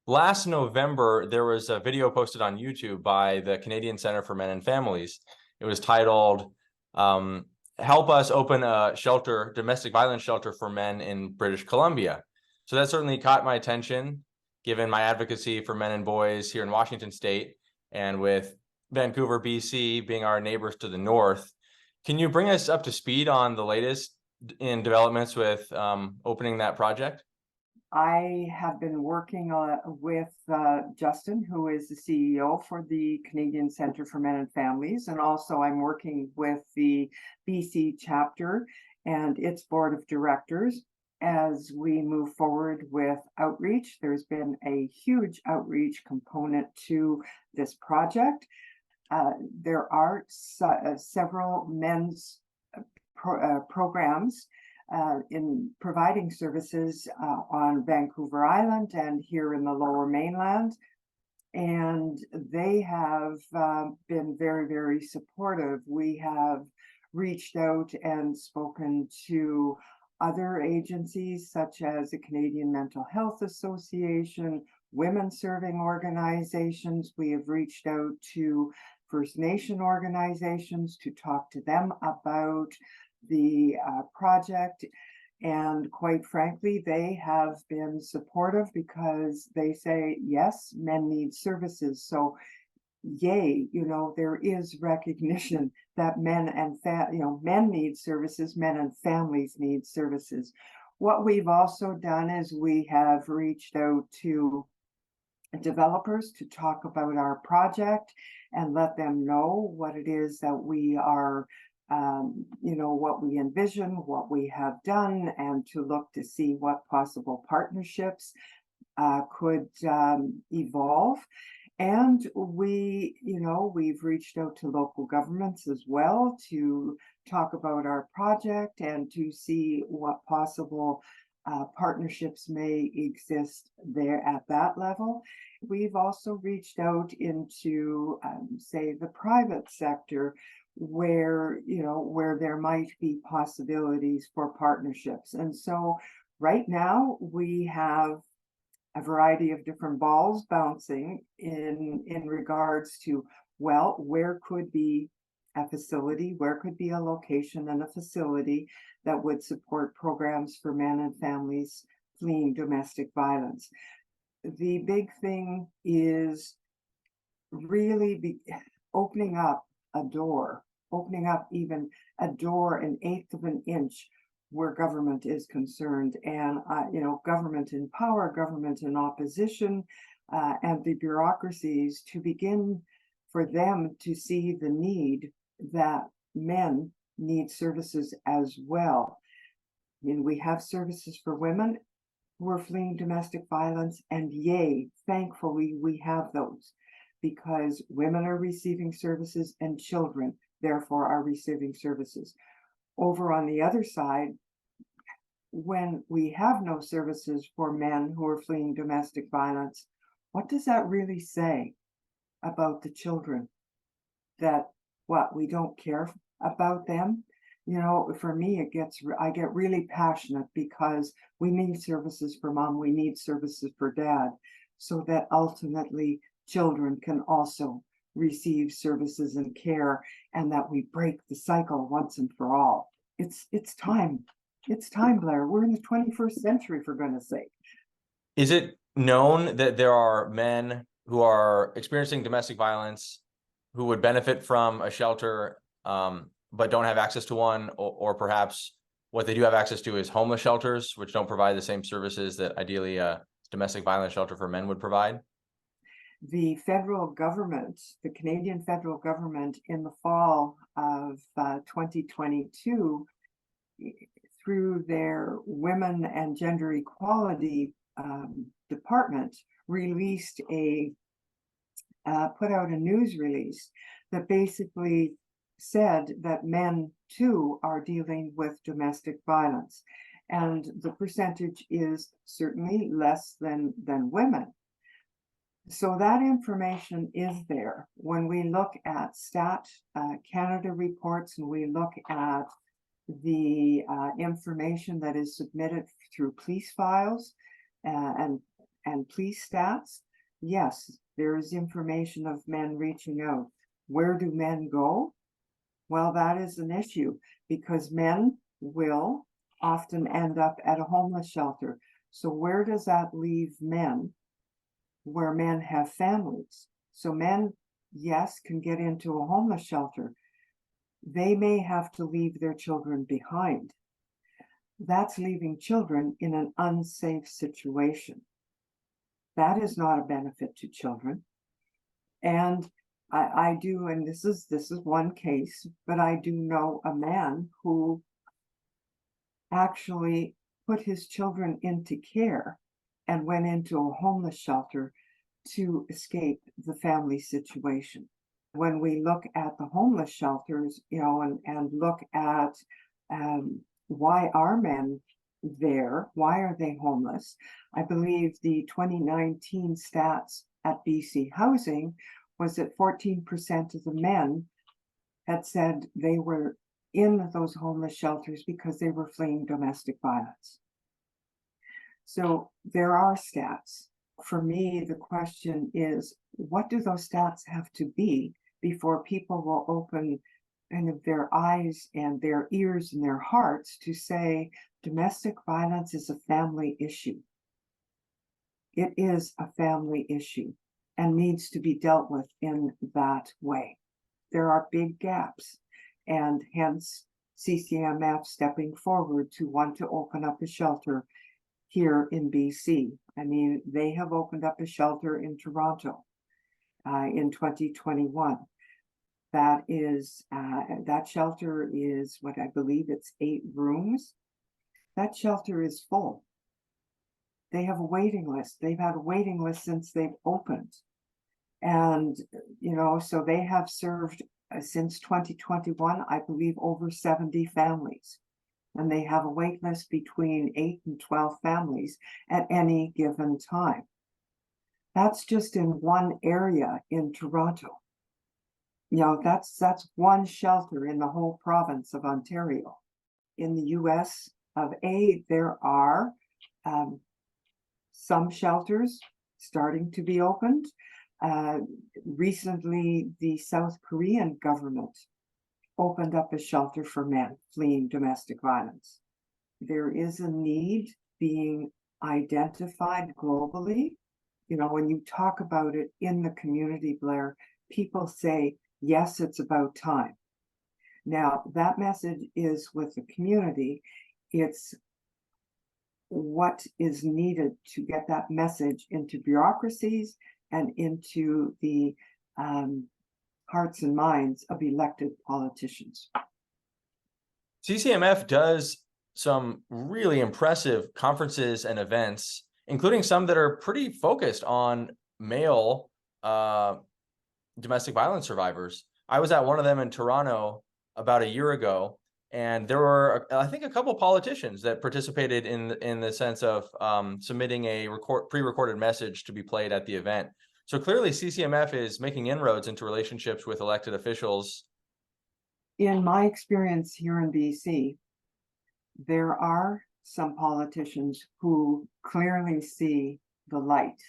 Last November, there was a video posted on YouTube by the Canadian Centre for Men and Families. It was titled, Help Us Open a Shelter, Domestic Violence Shelter for Men in British Columbia. So that certainly caught my attention, given my advocacy for men and boys here in Washington State, and with Vancouver, BC being our neighbors to the north. Can you bring us up to speed on the latest in developments with opening that project? I have been working with Justin, who is the CEO for the Canadian Centre for Men and Families, and also I'm working with the BC chapter and its board of directors as we move forward with outreach. There's been a huge outreach component to this project. There are several men's programs in providing services on Vancouver Island and here in the Lower Mainland. And they have been very, very supportive. We have reached out and spoken to other agencies such as the Canadian Mental Health Association, women serving organizations. We have reached out to First Nation organizations to talk to them about the project, and quite frankly they have been supportive because they say yes, men need services. So yay, there is recognition that men need services, men and families need services. What we've also done is we have reached out to developers to talk about our project and let them know what it is that we are what we envision, what we have done, and to look to see what possible partnerships could evolve. And we've reached out to local governments as well to talk about our project and to see what possible partnerships may exist there at that level. We've also reached out into, say, the private sector, where there might be possibilities for partnerships. And so right now we have a variety of different balls bouncing in regards to, well, where could be a facility, where could be a location and a facility that would support programs for men and families fleeing domestic violence. The big thing is really opening up even a door an eighth of an inch where government is concerned, and government in power, government in opposition, and the bureaucracies, to begin for them to see the need that men need services as well. I mean, we have services for women who are fleeing domestic violence, and yay, thankfully we have those, because women are receiving services and children therefore are receiving services. Over on the other side, when we have no services for men who are fleeing domestic violence, what does that really say about the children? That what, we don't care about them? For me, I get really passionate because we need services for mom, we need services for dad, so that ultimately children can also receive services and care, and that we break the cycle once and for all. It's time. It's time, Blair. We're in the 21st century, for goodness sake. Is it known that there are men who are experiencing domestic violence who would benefit from a shelter, but don't have access to one, or perhaps what they do have access to is homeless shelters, which don't provide the same services that ideally a domestic violence shelter for men would provide? The federal government, the Canadian federal government, in the fall of 2022, through their Women and Gender Equality department, released put out a news release that basically said that men too are dealing with domestic violence, and the percentage is certainly less than women. So that information is there. When we look at Stat Canada reports, and we look at the information that is submitted through police files and and police stats, yes, there is information of men reaching out. Where do men go? Well, that is an issue because men will often end up at a homeless shelter. So where does that leave men where men have families? So men, yes, can get into a homeless shelter. They may have to leave their children behind. That's leaving children in an unsafe situation. That is not a benefit to children. And I do, and this is one case, but I do know a man who actually put his children into care and went into a homeless shelter to escape the family situation. When we look at the homeless shelters, and look at why are men there? Why are they homeless? I believe the 2019 stats at BC Housing was that 14% of the men had said they were in those homeless shelters because they were fleeing domestic violence. So there are stats. For me, the question is, what do those stats have to be before people will open kind of their eyes and their ears and their hearts to say domestic violence is a family issue? It is a family issue and needs to be dealt with in that way. There are big gaps, and hence CCMF stepping forward to want to open up a shelter here in BC. I mean, they have opened up a shelter in Toronto in 2021. That shelter is what I believe it's 8 rooms. That shelter is full. They have a waiting list. They've had a waiting list since they've opened. And, so they have served since 2021, I believe, over 70 families. And they have a wait list between 8 and 12 families at any given time. That's just in one area in Toronto. That's one shelter in the whole province of Ontario. In the US of A, there are some shelters starting to be opened. Recently, the South Korean government opened up a shelter for men fleeing domestic violence. There is a need being identified globally. When you talk about it in the community, Blair, people say, yes, it's about time. Now, that message is with the community. It's what is needed to get that message into bureaucracies and into the hearts and minds of elected politicians. CCMF does some really impressive conferences and events, including some that are pretty focused on male domestic violence survivors. I was at one of them in Toronto about a year ago, and there were, I think, a couple politicians that participated in the sense of submitting a pre-recorded message to be played at the event. So clearly CCMF is making inroads into relationships with elected officials. In my experience here in BC, there are some politicians who clearly see the light.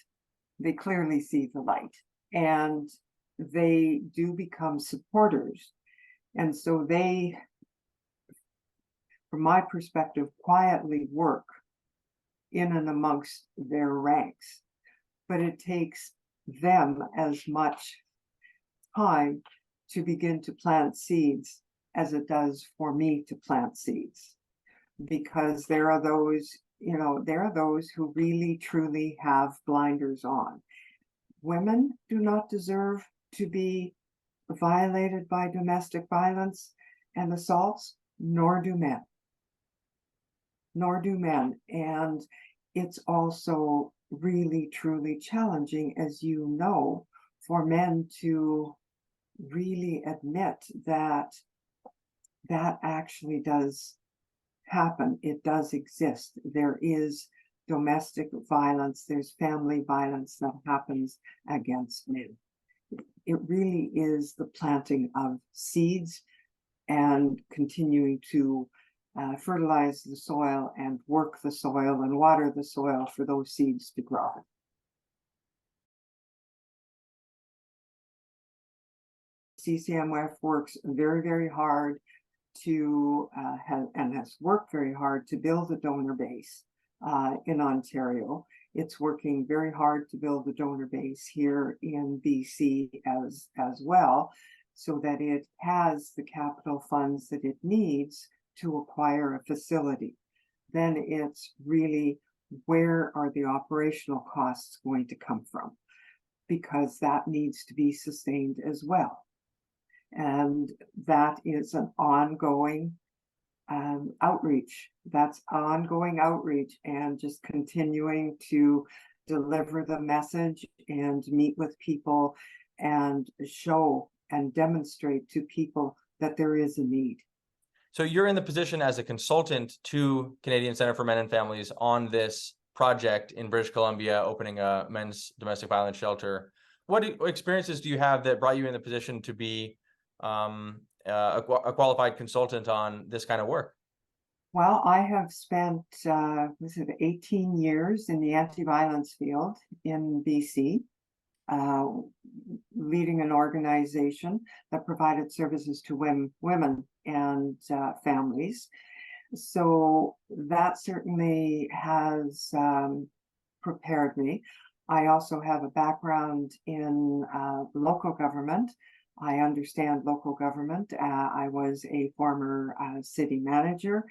They clearly see the light, and they do become supporters. And so they, from my perspective, quietly work in and amongst their ranks. But it takes them as much time to begin to plant seeds as it does for me to plant seeds. Because there are those who really truly have blinders on. Women do not deserve to be violated by domestic violence and assaults, nor do men. And it's also really, truly challenging, as you know, for men to really admit that that actually does happen. It does exist. There is domestic violence, there's family violence that happens against men. It really is the planting of seeds and continuing to fertilize the soil and work the soil and water the soil for those seeds to grow. CCMF works very, very hard to has worked very hard to build a donor base in Ontario. It's working very hard to build a donor base here in BC as well, so that it has the capital funds that it needs to acquire a facility. Then it's really, where are the operational costs going to come from? Because that needs to be sustained as well. And that is an ongoing outreach. That's ongoing outreach, and just continuing to deliver the message and meet with people and show and demonstrate to people that there is a need. So you're in the position as a consultant to Canadian Centre for Men and Families on this project in British Columbia, opening a men's domestic violence shelter. What experiences do you have that brought you in the position to be a qualified consultant on this kind of work? Well, I have spent 18 years in the anti-violence field in BC, leading an organization that provided services to women and families. So that certainly has prepared me. I also have a background in local government. I understand local government. I was a former city manager.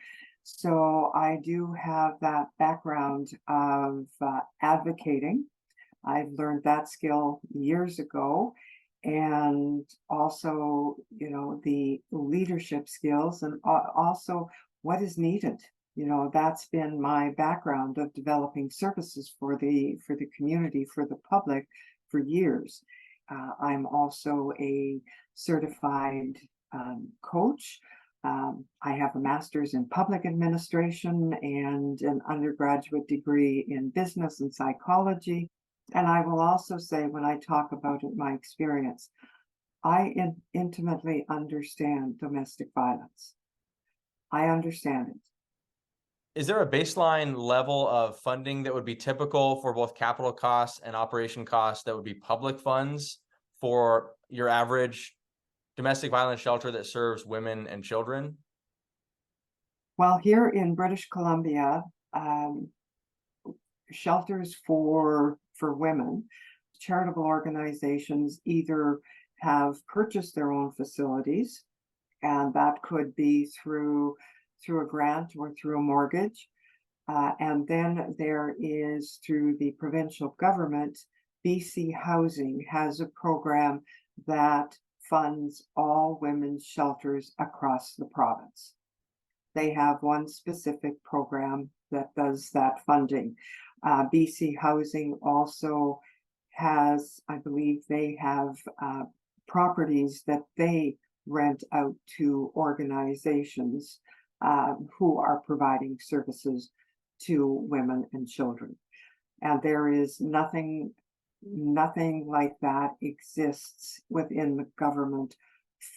So I do have that background of advocating. I've learned that skill years ago, and also, you know, the leadership skills, and also what is needed. You know, that's been my background of developing services for the community, for the public, for years. I'm also a certified coach. I have a master's in public administration and an undergraduate degree in business and psychology. And I will also say, when I talk about my experience, I intimately understand domestic violence. I understand it. Is there a baseline level of funding that would be typical for both capital costs and operation costs that would be public funds for your average domestic violence shelter that serves women and children? Well, here in British Columbia, shelters for women, charitable organizations either have purchased their own facilities, and that could be through a grant or through a mortgage. And then there is, through the provincial government, BC Housing has a program that funds all women's shelters across the province. They have one specific program that does that funding. BC Housing also has, I believe they have properties that they rent out to organizations who are providing services to women and children. And there is nothing like that exists within the government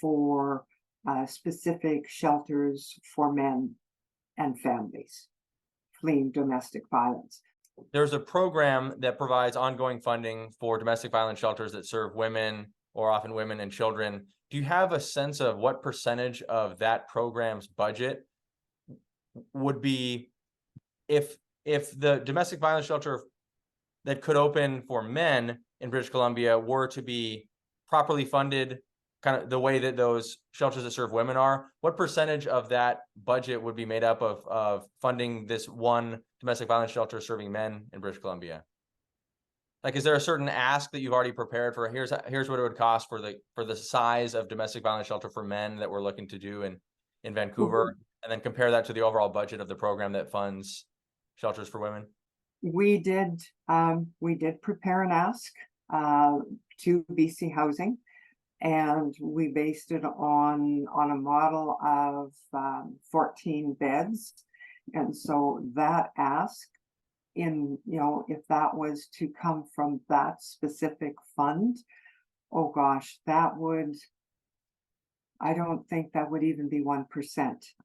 for specific shelters for men and families fleeing domestic violence. There's a program that provides ongoing funding for domestic violence shelters that serve women, or often women and children. Do you have a sense of what percentage of that program's budget would be, if the domestic violence shelter that could open for men in British Columbia were to be properly funded, kind of the way that those shelters that serve women are, what percentage of that budget would be made up of funding this one domestic violence shelter serving men in British Columbia? Like, is there a certain ask that you've already prepared for? Here's what it would cost for the size of domestic violence shelter for men that we're looking to do in Vancouver, and then compare that to the overall budget of the program that funds shelters for women? We did prepare an ask to BC Housing, and we based it on a model of 14 beds. And so that ask, in, you know, if that was to come from that specific fund, oh gosh, that would, I don't think that would even be 1%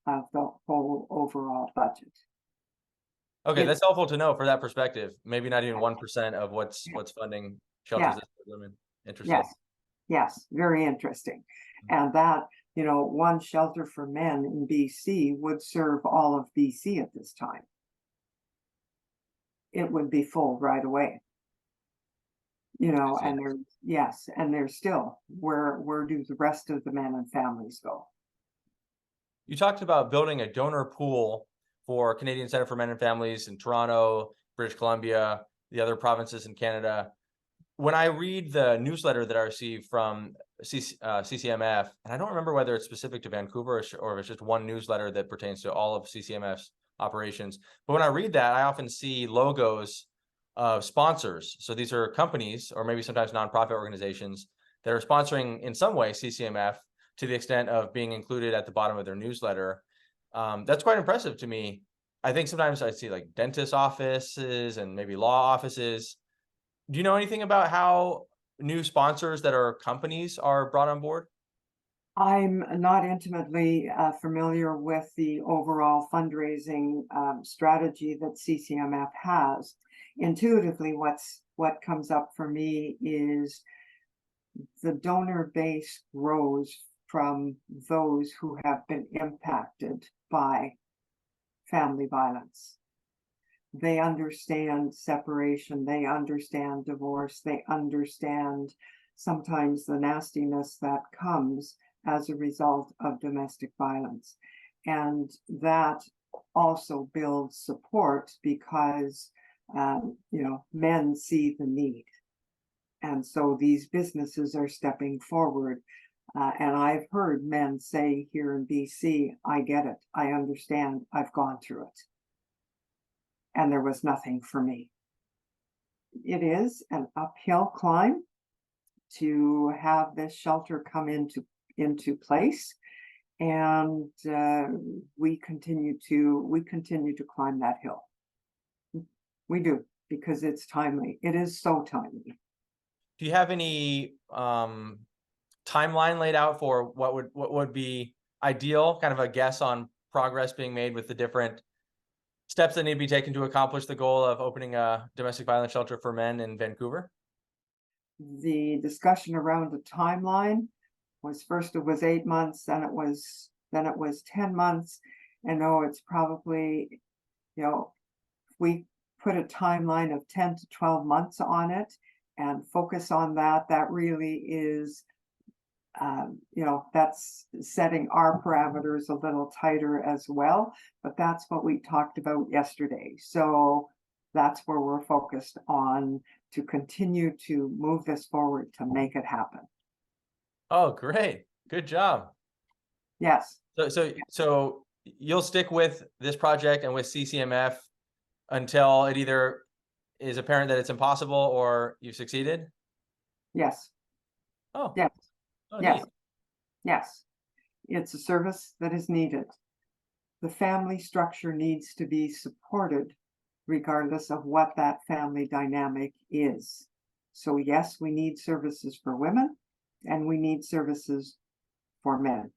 of the whole overall budget. Okay, that's helpful to know for that perspective. Maybe not even 1% of what's funding shelters that serve women. Interesting. Yes. Yes, very interesting. And that, one shelter for men in BC would serve all of BC at this time. It would be full right away. And there's still, where do the rest of the men and families go? You talked about building a donor pool for Canadian Center for Men and Families in Toronto, British Columbia, the other provinces in Canada. When I read the newsletter that I received from CCMF, and I don't remember whether it's specific to Vancouver or if it's just one newsletter that pertains to all of CCMF's operations, but when I read that, I often see logos of sponsors. So these are companies, or maybe sometimes nonprofit organizations, that are sponsoring in some way CCMF to the extent of being included at the bottom of their newsletter. That's quite impressive to me. I think sometimes I see like dentist offices and maybe law offices. Do you know anything about how new sponsors that are companies are brought on board? I'm not intimately familiar with the overall fundraising strategy that CCMF has. Intuitively, what comes up for me is the donor base grows from those who have been impacted by family violence. They understand separation, they understand divorce, they understand sometimes the nastiness that comes as a result of domestic violence. And that also builds support because, men see the need. And so these businesses are stepping forward. And I've heard men say here in BC, I get it, I understand, I've gone through it. And there was nothing for me. It is an uphill climb to have this shelter come into place. And we continue to climb that hill. We do, because it's timely. It is so timely. Do you have any timeline laid out for what would be ideal, kind of a guess on progress being made with the different steps that need to be taken to accomplish the goal of opening a domestic violence shelter for men in Vancouver? The discussion around the timeline was, first it was 8 months, then it was 10 months. And it's probably, we put a timeline of 10 to 12 months on it and focus on that. That really is, that's setting our parameters a little tighter as well. But that's what we talked about yesterday. So that's where we're focused on, to continue to move this forward to make it happen. Oh, great. Good job. Yes. So you'll stick with this project and with CCMF until it either is apparent that it's impossible or you've succeeded? Yes. Oh. Yes. Oh, Yes. neat. Yes. It's a service that is needed. The family structure needs to be supported regardless of what that family dynamic is. So yes, we need services for women and we need services for men.